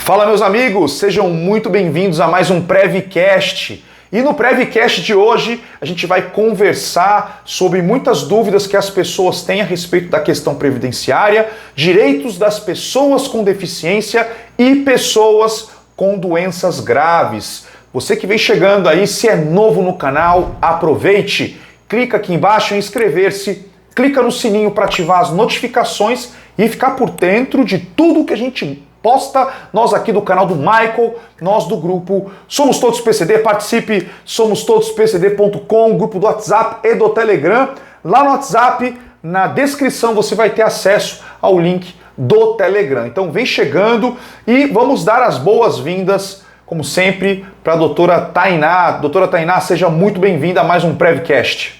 Fala, meus amigos, sejam muito bem-vindos a mais um Prevcast. E no Prevcast de hoje a gente vai conversar sobre muitas dúvidas que as pessoas têm a respeito da questão previdenciária, direitos das pessoas com deficiência e pessoas com doenças graves. Você que vem chegando aí, se é novo no canal, aproveite, clica aqui embaixo em inscrever-se, clica no sininho para ativar as notificações e ficar por dentro de tudo que a gente posta. Nós aqui do canal do Michael, nós do grupo Somos Todos PCD, participe somostodospcd.com, grupo do WhatsApp e do Telegram. Lá no WhatsApp, na descrição, você vai ter acesso ao link do Telegram. Então vem chegando e vamos dar as boas-vindas, como sempre, para a doutora Tainá. Doutora Tainá, seja muito bem-vinda a mais um Prevcast.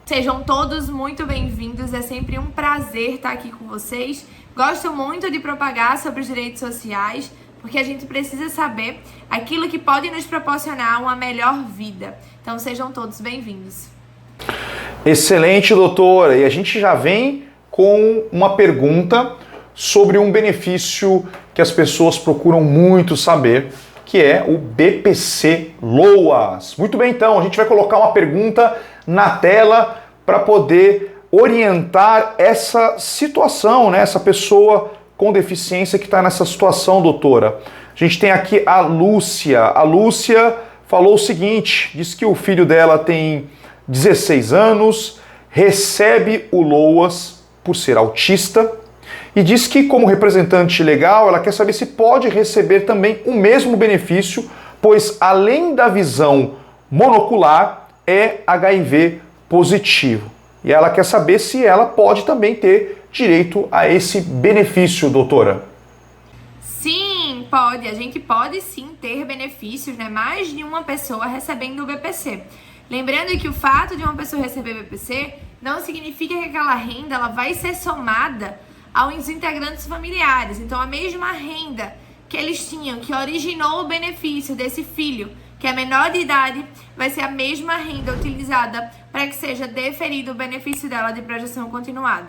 Sejam todos muito bem-vindos, é sempre um prazer estar aqui com vocês. Gosto muito de propagar sobre os direitos sociais, porque a gente precisa saber aquilo que pode nos proporcionar uma melhor vida. Então sejam todos bem-vindos. Excelente, doutora. E a gente já vem com uma pergunta sobre um benefício que as pessoas procuram muito saber, que é o BPC-LOAS. Muito bem, então, a gente vai colocar uma pergunta na tela para poder orientar essa situação, né? Essa pessoa com deficiência que está nessa situação, doutora. A gente tem aqui a Lúcia. A Lúcia falou o seguinte, diz que o filho dela tem 16 anos, recebe o LOAS por ser autista e diz que, como representante legal, ela quer saber se pode receber também o mesmo benefício, pois além da visão monocular, é HIV positivo. E ela quer saber se ela pode também ter direito a esse benefício, doutora. Sim, pode. A gente pode sim ter benefícios, né? Mais de uma pessoa recebendo o BPC. Lembrando que o fato de uma pessoa receber BPC não significa que aquela renda ela vai ser somada aos integrantes familiares. Então, a mesma renda que eles tinham, que originou o benefício desse filho, que é menor de idade, vai ser a mesma renda utilizada para que seja deferido o benefício dela de projeção continuada.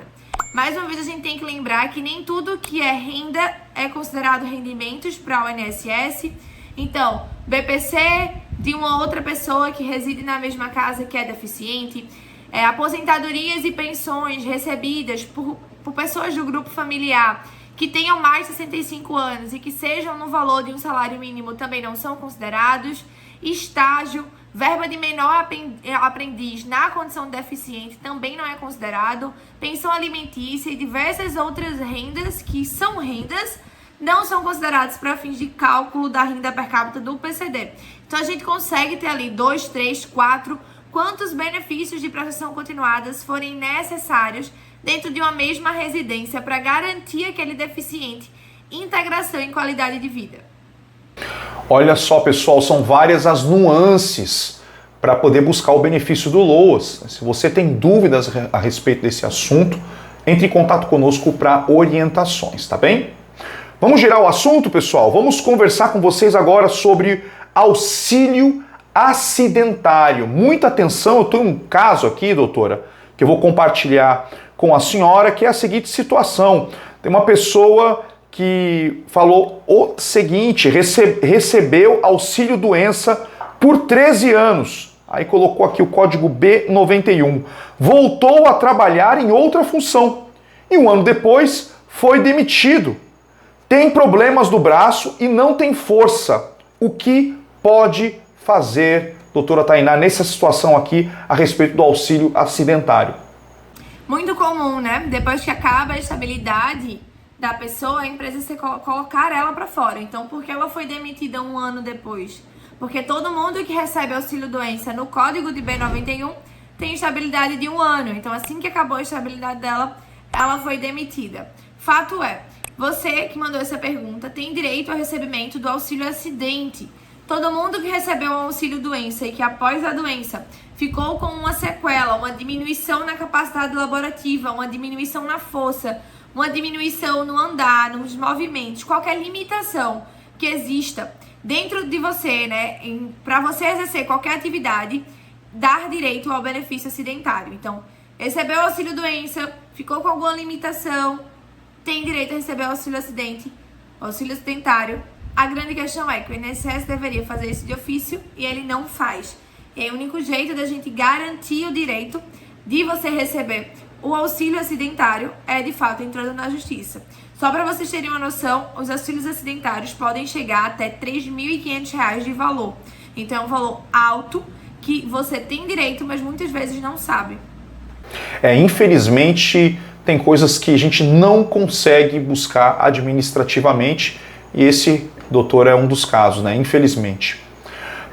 Mais uma vez, a gente tem que lembrar que nem tudo que é renda é considerado rendimentos para o INSS. Então, BPC de uma outra pessoa que reside na mesma casa que é deficiente, aposentadorias e pensões recebidas por pessoas do grupo familiar que tenham mais de 65 anos e que sejam no valor de um salário mínimo também não são considerados. Estágio, verba de menor aprendiz na condição de deficiente também não é considerado. Pensão alimentícia e diversas outras rendas que são rendas não são consideradas para fins de cálculo da renda per capita do PCD. Então a gente consegue ter ali 2, 3, 4, quantos benefícios de proteção continuadas forem necessários dentro de uma mesma residência para garantir aquele deficiente integração e qualidade de vida. Olha só, pessoal, são várias as nuances para poder buscar o benefício do LOAS. Se você tem dúvidas a respeito desse assunto, entre em contato conosco para orientações, tá bem? Vamos girar o assunto, pessoal? Vamos conversar com vocês agora sobre auxílio acidentário. Muita atenção, eu tenho um caso aqui, doutora, que eu vou compartilhar com a senhora, que é a seguinte situação. Tem uma pessoa que falou o seguinte, recebeu auxílio doença por 13 anos. Aí colocou aqui o código B91. Voltou a trabalhar em outra função. E um ano depois foi demitido. Tem problemas do braço e não tem força. O que pode fazer, doutora Tainá, nessa situação aqui a respeito do auxílio acidentário? Muito comum, né? Depois que acaba a estabilidade da pessoa, a empresa colocar ela para fora. Então, por que ela foi demitida um ano depois? Porque todo mundo que recebe auxílio-doença no código de B91 tem estabilidade de um ano. Então, assim que acabou a estabilidade dela, ela foi demitida. Fato é, você que mandou essa pergunta tem direito ao recebimento do auxílio-acidente. Todo mundo que recebeu o auxílio-doença e que após a doença ficou com uma sequela, uma diminuição na capacidade laborativa, uma diminuição na força, uma diminuição no andar, nos movimentos, qualquer limitação que exista dentro de você, né, para você exercer qualquer atividade, dar direito ao benefício acidentário. Então, recebeu auxílio doença, ficou com alguma limitação, tem direito a receber auxílio acidente, auxílio acidentário, A grande questão é que o INSS deveria fazer isso de ofício e ele não faz. E aí, o único jeito da gente garantir o direito de você receber o auxílio acidentário é, de fato, entrando na justiça. Só para vocês terem uma noção, os auxílios acidentários podem chegar até R$ 3.500 de valor. Então, é um valor alto que você tem direito, mas muitas vezes não sabe. Infelizmente, tem coisas que a gente não consegue buscar administrativamente e esse, doutor, é um dos casos, né? Infelizmente.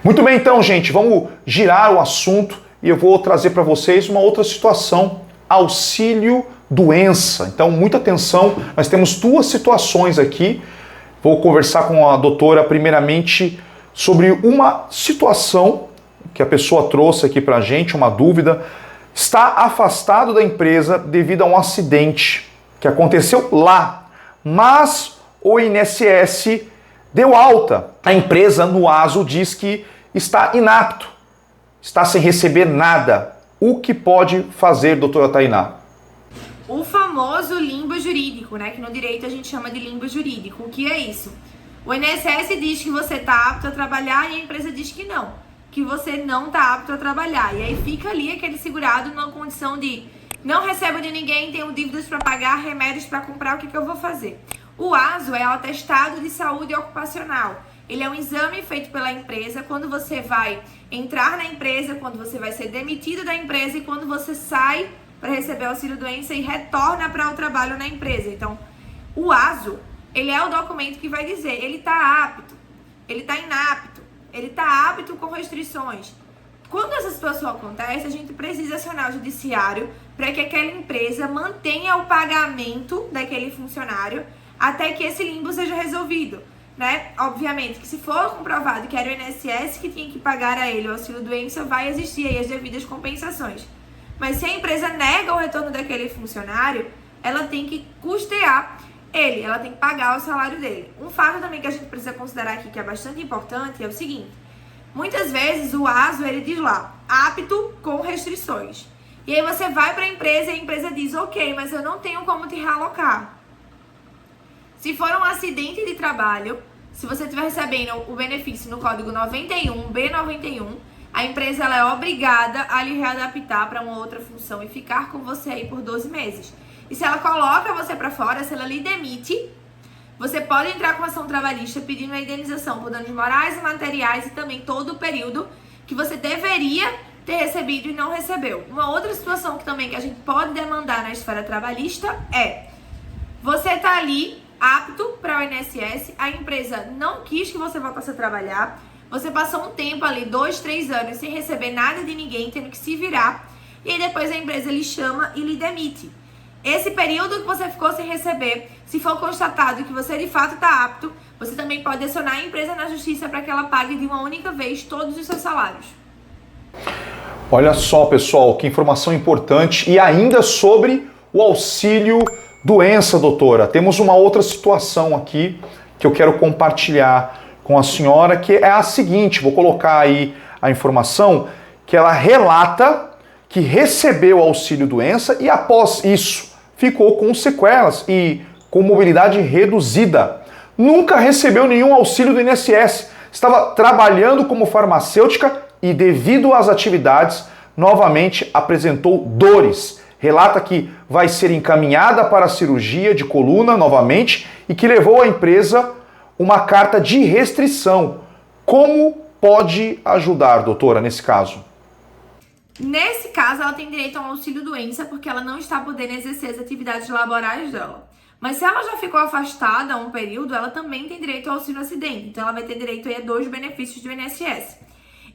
Muito bem, então, gente, vamos girar o assunto e eu vou trazer para vocês uma outra situação, auxílio doença. Então, muita atenção, nós temos duas situações aqui. Vou conversar com a doutora primeiramente sobre uma situação que a pessoa trouxe aqui para a gente, uma dúvida. Está afastado da empresa devido a um acidente que aconteceu lá, mas o INSS deu alta. A empresa, no ASO, diz que está inapto, está sem receber nada. O que pode fazer, doutora Tainá? O famoso limbo jurídico, né? Que no direito a gente chama de limbo jurídico. O que é isso? O INSS diz que você está apto a trabalhar e a empresa diz que não, que você não está apto a trabalhar. E aí fica ali aquele segurado numa condição de não recebo de ninguém, tenho dívidas para pagar, remédios para comprar, o que eu vou fazer? O ASO é o atestado de saúde ocupacional. Ele é um exame feito pela empresa quando você vai entrar na empresa, quando você vai ser demitido da empresa e quando você sai para receber auxílio-doença e retorna para o trabalho na empresa. Então, o ASO, ele é o documento que vai dizer, ele está apto, ele está inapto, ele está apto com restrições. Quando essa situação acontece, a gente precisa acionar o judiciário para que aquela empresa mantenha o pagamento daquele funcionário até que esse limbo seja resolvido, né? Obviamente que se for comprovado que era o INSS que tinha que pagar a ele o auxílio-doença, vai existir aí as devidas compensações. Mas se a empresa nega o retorno daquele funcionário, ela tem que custear ele, ela tem que pagar o salário dele. Um fato também que a gente precisa considerar aqui, que é bastante importante, é o seguinte: muitas vezes o ASO, ele diz lá, apto com restrições. E aí você vai para a empresa e a empresa diz, ok, mas eu não tenho como te realocar. Se for um acidente de trabalho, se você estiver recebendo o benefício no código 91, B91, a empresa ela é obrigada a lhe readaptar para uma outra função e ficar com você aí por 12 meses. E se ela coloca você para fora, se ela lhe demite, você pode entrar com ação trabalhista pedindo a indenização por danos morais e materiais e também todo o período que você deveria ter recebido e não recebeu. Uma outra situação que também que a gente pode demandar na esfera trabalhista é: você tá ali apto para o INSS, a empresa não quis que você voltasse a trabalhar, você passou um tempo ali, 2, 3 anos, sem receber nada de ninguém, tendo que se virar, e aí depois a empresa lhe chama e lhe demite. Esse período que você ficou sem receber, se for constatado que você de fato está apto, você também pode acionar a empresa na justiça para que ela pague de uma única vez todos os seus salários. Olha só, pessoal, que informação importante. E ainda sobre o auxílio doença, doutora. Temos uma outra situação aqui que eu quero compartilhar com a senhora, que é a seguinte, vou colocar aí a informação, que ela relata que recebeu auxílio doença e após isso ficou com sequelas e com mobilidade reduzida. Nunca recebeu nenhum auxílio do INSS, estava trabalhando como farmacêutica e devido às atividades, novamente apresentou dores. Relata que vai ser encaminhada para a cirurgia de coluna novamente e que levou à empresa uma carta de restrição. Como pode ajudar, doutora, nesse caso? Nesse caso, ela tem direito a um auxílio-doença porque ela não está podendo exercer as atividades laborais dela. Mas se ela já ficou afastada há um período, ela também tem direito ao auxílio-acidente. Então, ela vai ter direito aí a 2 benefícios do INSS.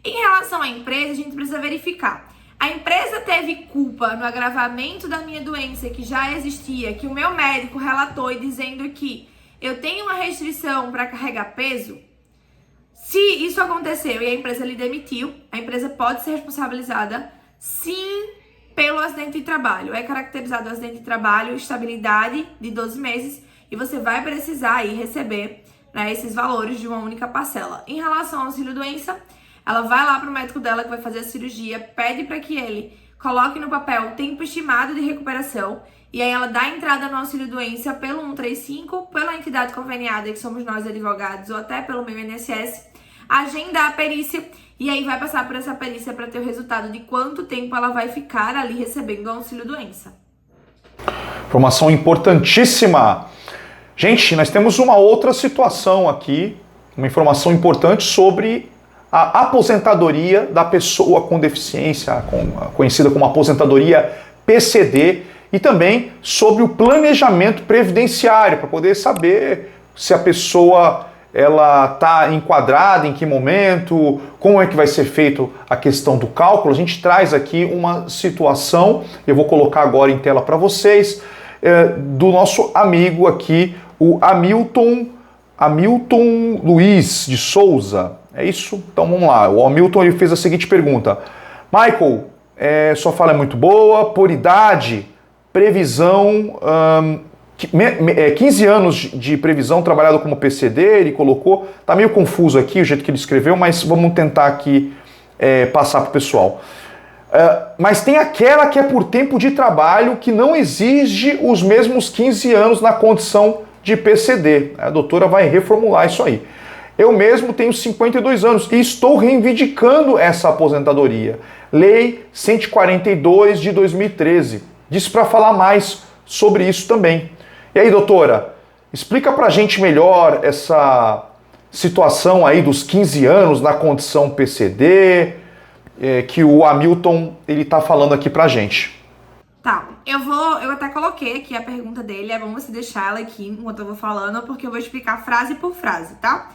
Em relação à empresa, a gente precisa verificar. A empresa teve culpa no agravamento da minha doença que já existia, que o meu médico relatou e dizendo que eu tenho uma restrição para carregar peso? Se isso aconteceu e a empresa lhe demitiu, a empresa pode ser responsabilizada, sim, pelo acidente de trabalho. É caracterizado o acidente de trabalho, estabilidade de 12 meses e você vai precisar aí receber, né, esses valores de uma única parcela. Em relação ao auxílio-doença, ela vai lá para o médico dela que vai fazer a cirurgia, pede para que ele coloque no papel o tempo estimado de recuperação e aí ela dá entrada no auxílio-doença pelo 135, pela entidade conveniada, que somos nós advogados, ou até pelo meu INSS, agenda a perícia, e aí vai passar por essa perícia para ter o resultado de quanto tempo ela vai ficar ali recebendo o auxílio-doença. Informação importantíssima. Gente, nós temos uma outra situação aqui, uma informação importante sobre a aposentadoria da pessoa com deficiência, conhecida como aposentadoria PCD, e também sobre o planejamento previdenciário, para poder saber se a pessoa ela está enquadrada, em que momento, como é que vai ser feito a questão do cálculo. A gente traz aqui uma situação, eu vou colocar agora em tela para vocês, do nosso amigo aqui, o Hamilton Luiz de Souza. É isso? Então vamos lá. O Hamilton ele fez a seguinte pergunta. Michael, sua fala é muito boa, por idade, previsão, 15 anos de previsão trabalhado como PCD, ele colocou, tá meio confuso aqui o jeito que ele escreveu, mas vamos tentar aqui passar para o pessoal. Mas tem aquela que é por tempo de trabalho que não exige os mesmos 15 anos na condição de PCD. A doutora vai reformular isso aí. Eu mesmo tenho 52 anos e estou reivindicando essa aposentadoria. Lei 142 de 2013. Disse para falar mais sobre isso também. E aí, doutora, explica pra gente melhor essa situação aí dos 15 anos na condição PCD, que o Hamilton ele tá falando aqui pra gente. Tá, eu até coloquei aqui a pergunta dele, é bom você deixar ela aqui enquanto eu vou falando, porque eu vou explicar frase por frase, tá?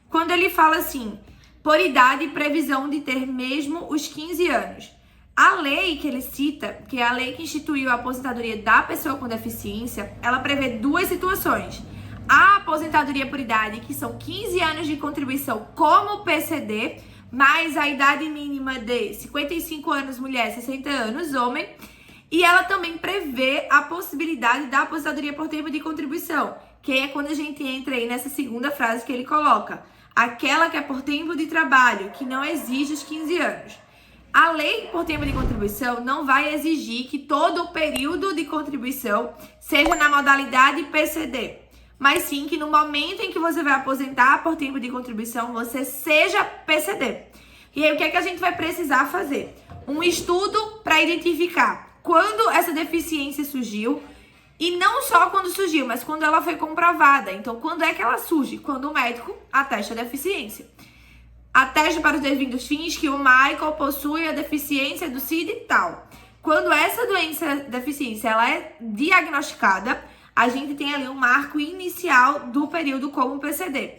Quando ele fala assim, por idade e previsão de ter mesmo os 15 anos. A lei que ele cita, que é a lei que instituiu a aposentadoria da pessoa com deficiência, ela prevê duas situações. A aposentadoria por idade, que são 15 anos de contribuição como PCD, mais a idade mínima de 55 anos mulher, 60 anos homem. E ela também prevê a possibilidade da aposentadoria por tempo de contribuição, que é quando a gente entra aí nessa segunda frase que ele coloca. Aquela que é por tempo de trabalho, que não exige os 15 anos. A lei por tempo de contribuição não vai exigir que todo o período de contribuição seja na modalidade PCD, mas sim que no momento em que você vai aposentar por tempo de contribuição, você seja PCD. E aí o que é que a gente vai precisar fazer? Um estudo para identificar quando essa deficiência surgiu, e não só quando surgiu, mas quando ela foi comprovada. Então, quando é que ela surge? Quando o médico atesta a deficiência. Atesta para os devidos fins que o Michael possui a deficiência do CID e tal. Quando essa deficiência ela é diagnosticada, a gente tem ali um marco inicial do período como PCD.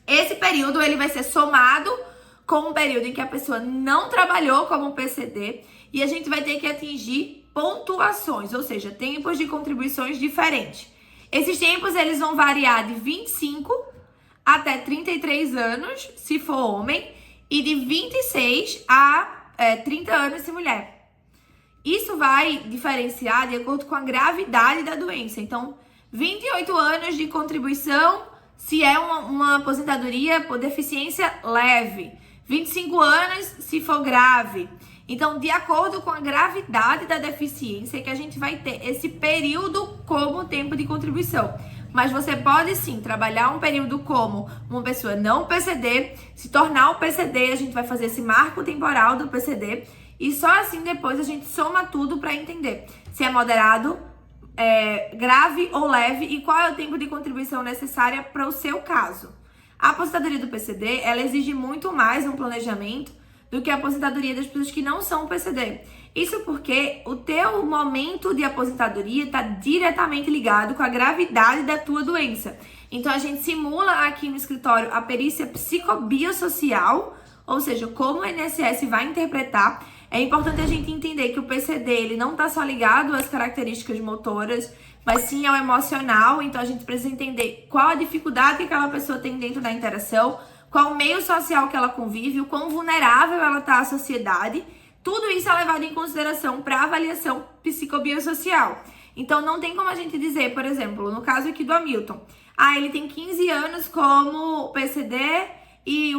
Esse período ele vai ser somado com um período em que a pessoa não trabalhou como PCD e a gente vai ter que atingir pontuações, ou seja, tempos de contribuições diferentes. Esses tempos eles vão variar de 25 até 33 anos, se for homem, e de 26 a 30 anos se mulher. Isso vai diferenciar de acordo com a gravidade da doença. Então, 28 anos de contribuição se é uma aposentadoria por deficiência leve. 25 anos se for grave. Então, de acordo com a gravidade da deficiência, que a gente vai ter esse período como tempo de contribuição. Mas você pode sim trabalhar um período como uma pessoa não PCD, se tornar um PCD, a gente vai fazer esse marco temporal do PCD e só assim depois a gente soma tudo para entender se é moderado, grave ou leve e qual é o tempo de contribuição necessária para o seu caso. A aposentadoria do PCD, ela exige muito mais um planejamento do que a aposentadoria das pessoas que não são PCD. Isso porque o teu momento de aposentadoria está diretamente ligado com a gravidade da tua doença. Então, a gente simula aqui no escritório a perícia psicobiosocial, ou seja, como o INSS vai interpretar. É importante a gente entender que o PCD ele não está só ligado às características motoras, mas sim ao emocional. Então, a gente precisa entender qual a dificuldade que aquela pessoa tem dentro da interação, qual o meio social que ela convive, o quão vulnerável ela está à sociedade. Tudo isso é levado em consideração para avaliação psicobiosocial. Então, não tem como a gente dizer, por exemplo, no caso aqui do Hamilton, ele tem 15 anos como PCD e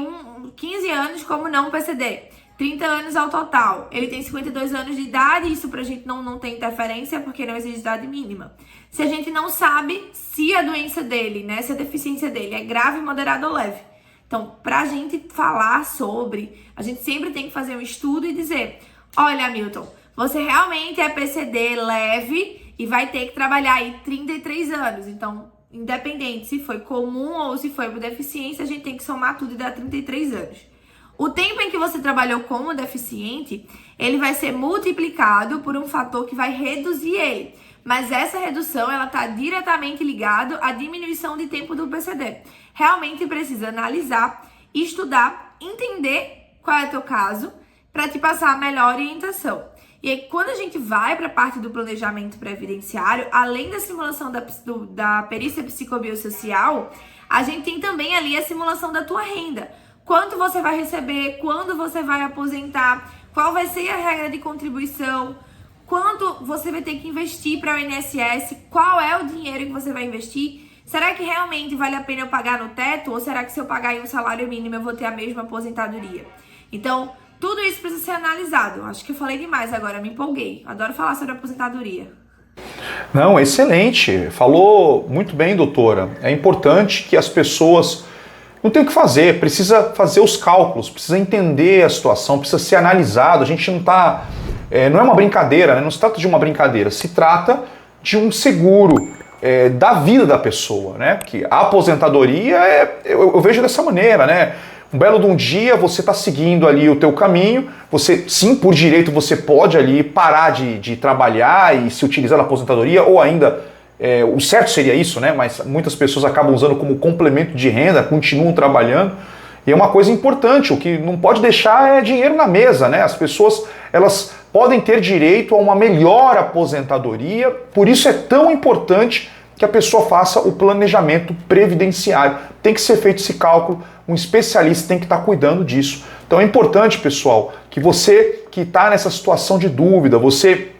15 anos como não PCD. 30 anos ao total. Ele tem 52 anos de idade, isso pra gente não tem interferência, porque não existe idade mínima. Se a gente não sabe se a doença dele, né, se a deficiência dele é grave, moderada ou leve. Então, pra gente falar sobre, a gente sempre tem que fazer um estudo e dizer, olha, Hamilton, você realmente é PCD leve e vai ter que trabalhar aí 33 anos. Então, independente se foi comum ou se foi por deficiência, a gente tem que somar tudo e dar 33 anos. O tempo em que você trabalhou como deficiente, ele vai ser multiplicado por um fator que vai reduzir ele. Mas essa redução, ela está diretamente ligada à diminuição de tempo do PCD. Realmente precisa analisar, estudar, entender qual é o teu caso, para te passar a melhor orientação. E aí, quando a gente vai para a parte do planejamento previdenciário, além da simulação da perícia psicobiosocial, a gente tem também ali a simulação da tua renda. Quanto você vai receber, quando você vai aposentar, qual vai ser a regra de contribuição, quanto você vai ter que investir para o INSS, qual é o dinheiro que você vai investir. Será que realmente vale a pena eu pagar no teto? Ou será que se eu pagar em um salário mínimo eu vou ter a mesma aposentadoria? Então, tudo isso precisa ser analisado. Acho que eu falei demais agora, me empolguei. Adoro falar sobre aposentadoria. Não, excelente. Falou muito bem, doutora. É importante que as pessoas não tenham o que fazer, precisa fazer os cálculos, precisa entender a situação, precisa ser analisado. A gente não está... não é uma brincadeira, né? Não se trata de uma brincadeira, se trata de um seguro da vida da pessoa, né? Porque a aposentadoria, eu vejo dessa maneira, né? Um belo de um dia você está seguindo ali o teu caminho, você, sim, por direito você pode ali parar de trabalhar e se utilizar da aposentadoria, ou ainda, o certo seria isso, né? Mas muitas pessoas acabam usando como complemento de renda, continuam trabalhando, e é uma coisa importante, o que não pode deixar é dinheiro na mesa, né? As pessoas, elas podem ter direito a uma melhor aposentadoria, por isso é tão importante que a pessoa faça o planejamento previdenciário. Tem que ser feito esse cálculo, um especialista tem que estar cuidando disso. Então é importante, pessoal, que você que está nessa situação de dúvida, você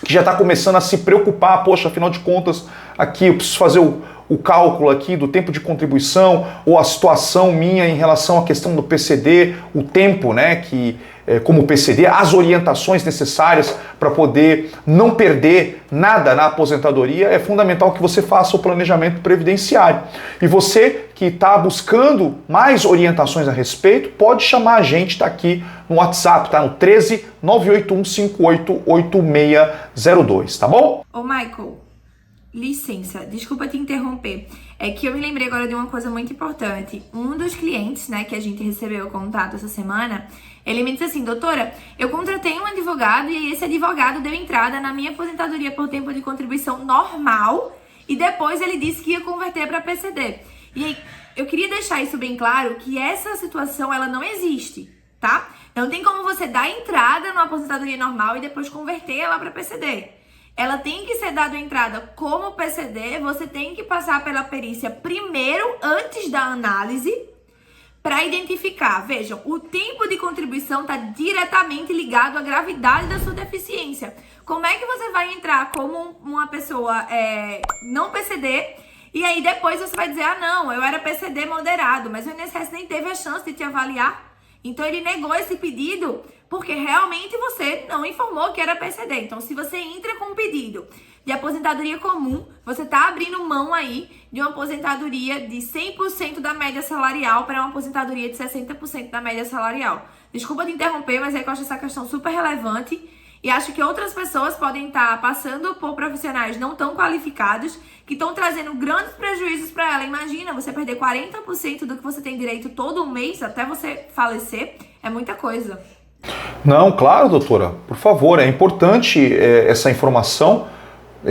que já está começando a se preocupar, poxa, afinal de contas, aqui eu preciso fazer o cálculo aqui do tempo de contribuição, ou a situação minha em relação à questão do PCD, o tempo, né, que como PCD, as orientações necessárias para poder não perder nada na aposentadoria, é fundamental que você faça o planejamento previdenciário. E você que está buscando mais orientações a respeito, pode chamar a gente, tá aqui no WhatsApp, tá no 13 981 588602, tá bom? Ô Michael, licença, desculpa te interromper. É que eu me lembrei agora de uma coisa muito importante. Um dos clientes, né, que a gente recebeu o contato essa semana, ele me disse assim, doutora, eu contratei um advogado e esse advogado deu entrada na minha aposentadoria por tempo de contribuição normal e depois ele disse que ia converter para PCD. E aí, eu queria deixar isso bem claro, que essa situação, ela não existe, tá? Não tem como você dar entrada numa aposentadoria normal e depois converter ela para PCD. Ela tem que ser dada entrada como PCD, você tem que passar pela perícia primeiro, antes da análise, para identificar. Vejam, o tempo de contribuição está diretamente ligado à gravidade da sua deficiência. Como é que você vai entrar como uma pessoa não PCD e aí depois você vai dizer, ah não, eu era PCD moderado, mas o INSS nem teve a chance de te avaliar. Então ele negou esse pedido porque realmente você não informou que era PCD. Então se você entra com um pedido de aposentadoria comum, você está abrindo mão aí de uma aposentadoria de 100% da média salarial para uma aposentadoria de 60% da média salarial. Desculpa te interromper, mas é que eu acho essa questão super relevante e acho que outras pessoas podem estar passando por profissionais não tão qualificados que estão trazendo grandes prejuízos para ela. Imagina, você perder 40% do que você tem direito todo mês até você falecer, é muita coisa. Não, claro, doutora, por favor, é importante essa informação,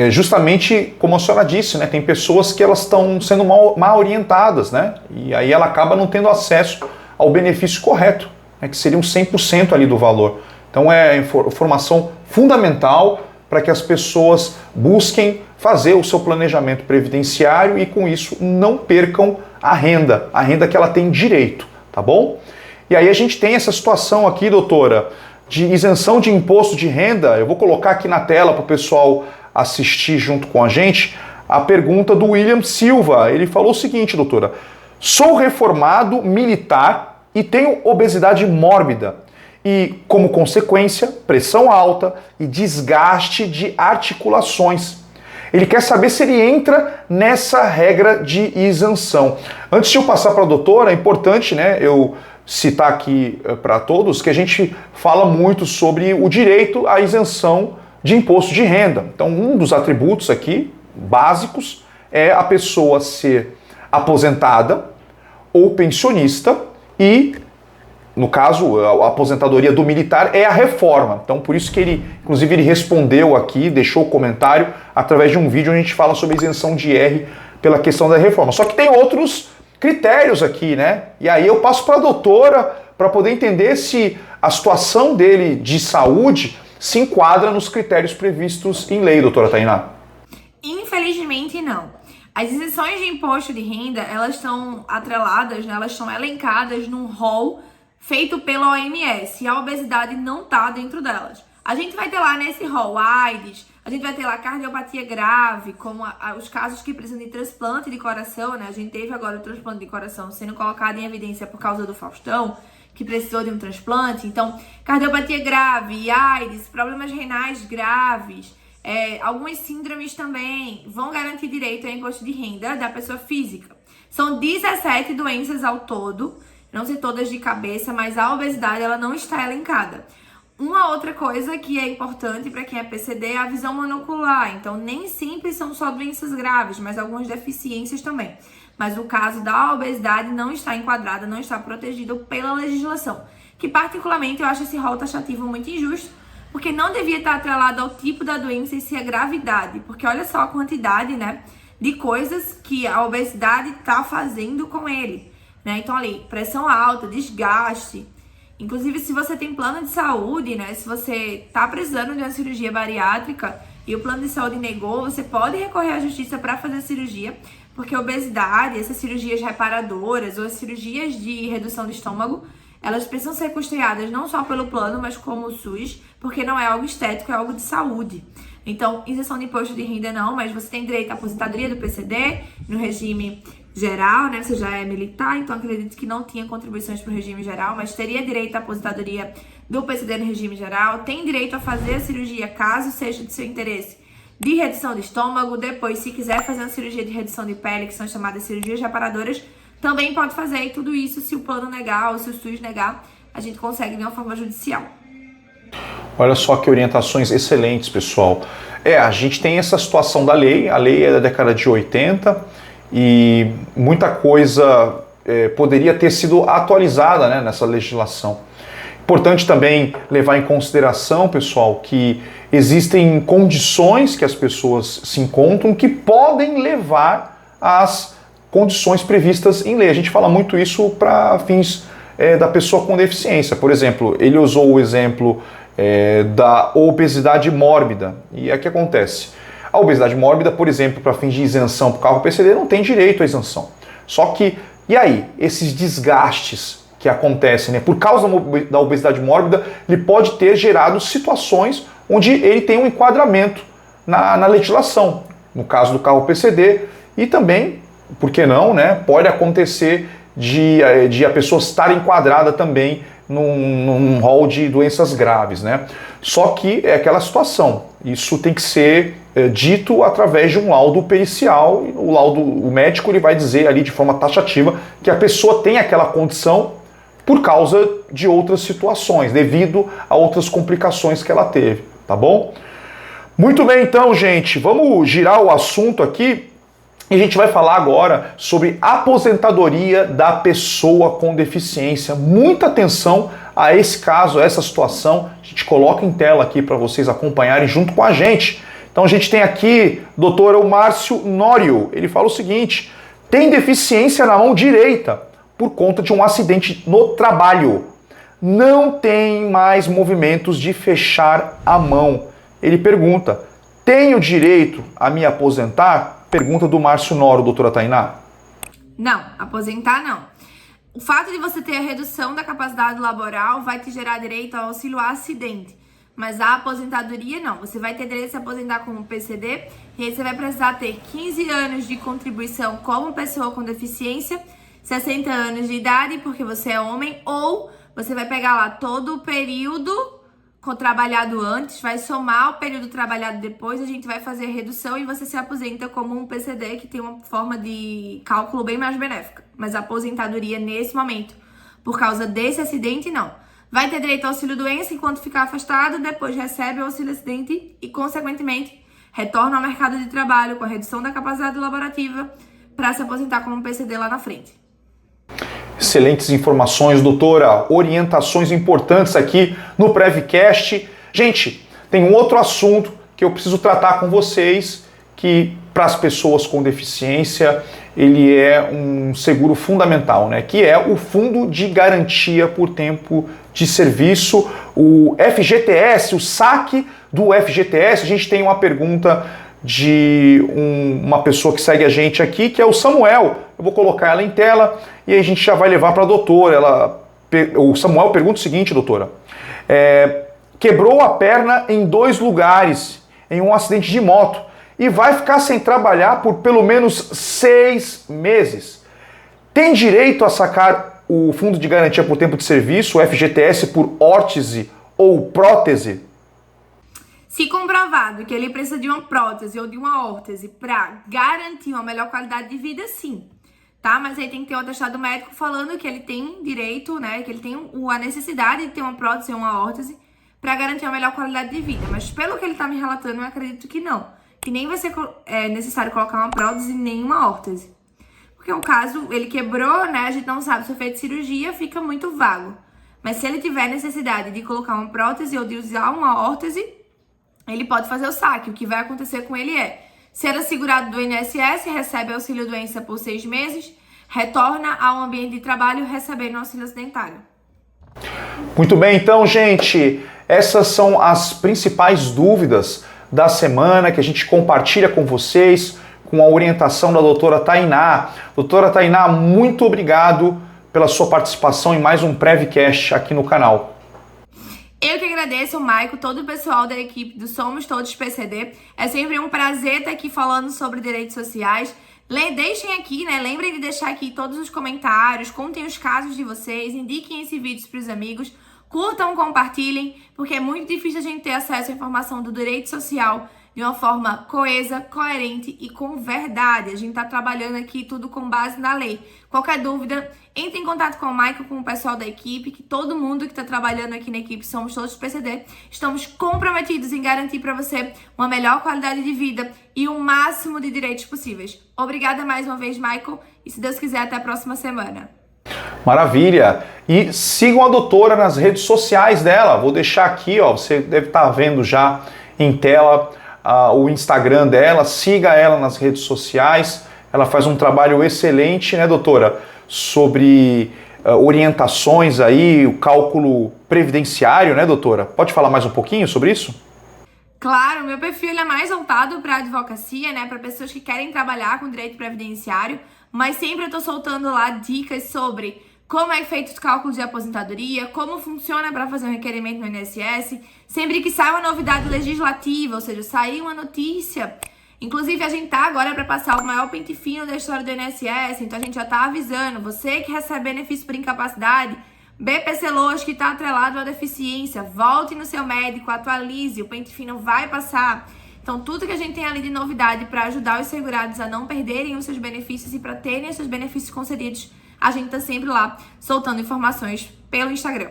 justamente como a senhora disse, né? Tem pessoas que elas estão sendo mal orientadas, né? E aí ela acaba não tendo acesso ao benefício correto, né? Que seria um 100% ali do valor. Então é informação fundamental para que as pessoas busquem fazer o seu planejamento previdenciário e com isso não percam a renda que ela tem direito, tá bom? E aí a gente tem essa situação aqui, doutora, de isenção de imposto de renda. Eu vou colocar aqui na tela para o pessoal assistir junto com a gente a pergunta do William Silva. Ele falou o seguinte, doutora, sou reformado militar e tenho obesidade mórbida e, como consequência, pressão alta e desgaste de articulações. Ele quer saber se ele entra nessa regra de isenção. Antes de eu passar para a doutora, é importante, né, eu citar aqui para todos que a gente fala muito sobre o direito à isenção de imposto de renda. Então, um dos atributos aqui, básicos, é a pessoa ser aposentada ou pensionista e, no caso, a aposentadoria do militar é a reforma. Então, por isso que ele, inclusive, ele respondeu aqui, deixou o comentário através de um vídeo onde a gente fala sobre isenção de IR pela questão da reforma. Só que tem outros critérios aqui, né? E aí eu passo para a doutora para poder entender se a situação dele de saúde se enquadra nos critérios previstos em lei, doutora Tainá. Infelizmente, não. As isenções de imposto de renda, elas estão atreladas, né? Elas estão elencadas num rol feito pela OMS, e a obesidade não está dentro delas. A gente vai ter lá nesse rol AIDS, a gente vai ter lá cardiopatia grave, como os casos que precisam de transplante de coração, né? A gente teve agora o transplante de coração sendo colocado em evidência por causa do Faustão, que precisou de um transplante. Então, cardiopatia grave, AIDS, problemas renais graves, algumas síndromes também vão garantir direito ao imposto de renda da pessoa física. São 17 doenças ao todo, não sei todas de cabeça, mas a obesidade ela não está elencada. Uma outra coisa que é importante para quem é PCD é a visão monocular. Então, nem sempre são só doenças graves, mas algumas deficiências também. Mas o caso da obesidade não está enquadrado, não está protegido pela legislação. Que, particularmente, eu acho esse rol taxativo muito injusto, porque não devia estar atrelado ao tipo da doença e sim a gravidade. Porque olha só a quantidade, né, de coisas que a obesidade está fazendo com ele, né? Então, ali, pressão alta, desgaste. Inclusive, se você tem plano de saúde, né, se você está precisando de uma cirurgia bariátrica e o plano de saúde negou, você pode recorrer à justiça para fazer a cirurgia, porque a obesidade, essas cirurgias reparadoras ou as cirurgias de redução do estômago, elas precisam ser custeadas não só pelo plano, mas como o SUS, porque não é algo estético, é algo de saúde. Então, isenção de imposto de renda não, mas você tem direito à aposentadoria do PCD no regime geral, né? Você já é militar, então acredito que não tinha contribuições para o regime geral, mas teria direito à aposentadoria do PCD no regime geral. Tem direito a fazer a cirurgia, caso seja de seu interesse, de redução do estômago. Depois, se quiser fazer uma cirurgia de redução de pele, que são chamadas cirurgias reparadoras, também pode fazer. E tudo isso, se o plano negar ou se o SUS negar, a gente consegue de uma forma judicial. Olha só que orientações excelentes, pessoal. A gente tem essa situação da lei, a lei é da década de 80 e muita coisa poderia ter sido atualizada, né, nessa legislação. Importante também levar em consideração, pessoal, que existem condições que as pessoas se encontram que podem levar às condições previstas em lei. A gente fala muito isso para fins da pessoa com deficiência. Por exemplo, ele usou o exemplo da obesidade mórbida. E aqui acontece. A obesidade mórbida, por exemplo, para fins de isenção para o carro PCD, não tem direito à isenção. Só que, e aí? Esses desgastes que acontecem, né, por causa da obesidade mórbida, ele pode ter gerado situações onde ele tem um enquadramento na legislação. No caso do carro PCD, e também, por que não, né, pode acontecer de a pessoa estar enquadrada também num rol de doenças graves, né? Só que é aquela situação, isso tem que ser dito através de um laudo pericial. O médico ele vai dizer ali de forma taxativa que a pessoa tem aquela condição por causa de outras situações, devido a outras complicações que ela teve, tá bom? Muito bem, então, gente, vamos girar o assunto aqui. E a gente vai falar agora sobre aposentadoria da pessoa com deficiência. Muita atenção a esse caso, a essa situação. A gente coloca em tela aqui para vocês acompanharem junto com a gente. Então a gente tem aqui o Dr. Márcio Nório. Ele fala o seguinte: tem deficiência na mão direita por conta de um acidente no trabalho. Não tem mais movimentos de fechar a mão. Ele pergunta: tenho direito a me aposentar? Pergunta do Márcio Noro, doutora Tainá. Não, aposentar não. O fato de você ter a redução da capacidade laboral vai te gerar direito ao auxílio acidente. Mas a aposentadoria não. Você vai ter direito a se aposentar como PCD e aí você vai precisar ter 15 anos de contribuição como pessoa com deficiência, 60 anos de idade porque você é homem, ou você vai pegar lá todo o período trabalhado antes, vai somar o período trabalhado depois, a gente vai fazer a redução e você se aposenta como um PCD que tem uma forma de cálculo bem mais benéfica. Mas a aposentadoria nesse momento, por causa desse acidente, não. Vai ter direito ao auxílio-doença enquanto ficar afastado, depois recebe o auxílio-acidente e, consequentemente, retorna ao mercado de trabalho com a redução da capacidade laborativa para se aposentar como um PCD lá na frente. Excelentes informações, doutora. Orientações importantes aqui no Prevcast. Gente, tem um outro assunto que eu preciso tratar com vocês, que para as pessoas com deficiência, ele é um seguro fundamental, né? Que é o Fundo de Garantia por Tempo de Serviço, o FGTS, o saque do FGTS. A gente tem uma pergunta de uma pessoa que segue a gente aqui, que é o Samuel. Eu vou colocar ela em tela e aí a gente já vai levar para a doutora. O Samuel pergunta o seguinte, doutora. Quebrou a perna em 2 lugares em um acidente de moto e vai ficar sem trabalhar por pelo menos 6 meses. Tem direito a sacar o Fundo de Garantia por Tempo de Serviço, o FGTS, por órtese ou prótese? Se comprovado que ele precisa de uma prótese ou de uma órtese para garantir uma melhor qualidade de vida, sim. Tá? Mas aí tem que ter um atestado médico falando que ele tem direito, né? Que ele tem a necessidade de ter uma prótese ou uma órtese para garantir uma melhor qualidade de vida. Mas pelo que ele está me relatando, eu acredito que não. Que nem vai ser necessário colocar uma prótese nem uma órtese. Porque o caso, ele quebrou, né? A gente não sabe se foi feito cirurgia, fica muito vago. Mas se ele tiver necessidade de colocar uma prótese ou de usar uma órtese, ele pode fazer o saque. O que vai acontecer com ele ser assegurado do INSS, recebe auxílio-doença por 6 meses, retorna ao ambiente de trabalho recebendo auxílio acidentário. Muito bem, então, gente, essas são as principais dúvidas da semana que a gente compartilha com vocês, com a orientação da doutora Tainá. Doutora Tainá, muito obrigado pela sua participação em mais um Prevcast aqui no canal. Eu que agradeço, o Maico, todo o pessoal da equipe do Somos Todos PCD. É sempre um prazer estar aqui falando sobre direitos sociais. Deixem aqui, né? Lembrem de deixar aqui todos os comentários, contem os casos de vocês, indiquem esse vídeo para os amigos, curtam, compartilhem, porque é muito difícil a gente ter acesso à informação do direito social de uma forma coesa, coerente e com verdade. A gente está trabalhando aqui tudo com base na lei. Qualquer dúvida, entre em contato com o Michael, com o pessoal da equipe, que todo mundo que está trabalhando aqui na equipe Somos Todos PCD, estamos comprometidos em garantir para você uma melhor qualidade de vida e o máximo de direitos possíveis. Obrigada mais uma vez, Michael, e se Deus quiser, até a próxima semana. Maravilha! E sigam a doutora nas redes sociais dela. Vou deixar aqui, ó, você deve estar vendo já em tela o Instagram dela. Siga ela nas redes sociais. Ela faz um trabalho excelente, né, doutora? Sobre orientações aí, o cálculo previdenciário, né, doutora? Pode falar mais um pouquinho sobre isso? Claro, meu perfil é mais voltado para advocacia, né, para pessoas que querem trabalhar com direito previdenciário, mas sempre eu tô soltando lá dicas sobre como é feito os cálculos de aposentadoria, como funciona para fazer um requerimento no INSS, sempre que sai uma novidade legislativa, ou seja, sair uma notícia. Inclusive, a gente tá agora para passar o maior pente fino da história do INSS, então a gente já tá avisando, você que recebe benefício por incapacidade, BPC Loas que está atrelado à deficiência, volte no seu médico, atualize, o pente fino vai passar. Então, tudo que a gente tem ali de novidade para ajudar os segurados a não perderem os seus benefícios e para terem os seus benefícios concedidos, a gente tá sempre lá soltando informações pelo Instagram.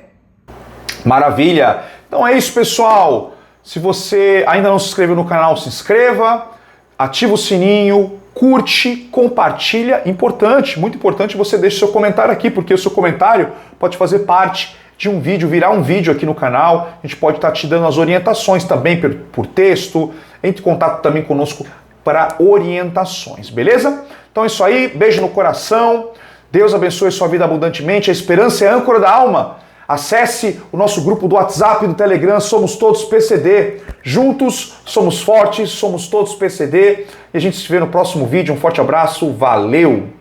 Maravilha! Então é isso, pessoal. Se você ainda não se inscreveu no canal, se inscreva, ativa o sininho, curte, compartilha. Importante, muito importante você deixe seu comentário aqui, porque o seu comentário pode fazer parte de um vídeo, virar um vídeo aqui no canal. A gente pode estar te dando as orientações também por texto. Entre em contato também conosco para orientações, beleza? Então é isso aí, beijo no coração. Deus abençoe sua vida abundantemente. A esperança é a âncora da alma. Acesse o nosso grupo do WhatsApp e do Telegram, Somos Todos PCD. Juntos, somos fortes, somos todos PCD. E a gente se vê no próximo vídeo. Um forte abraço, valeu!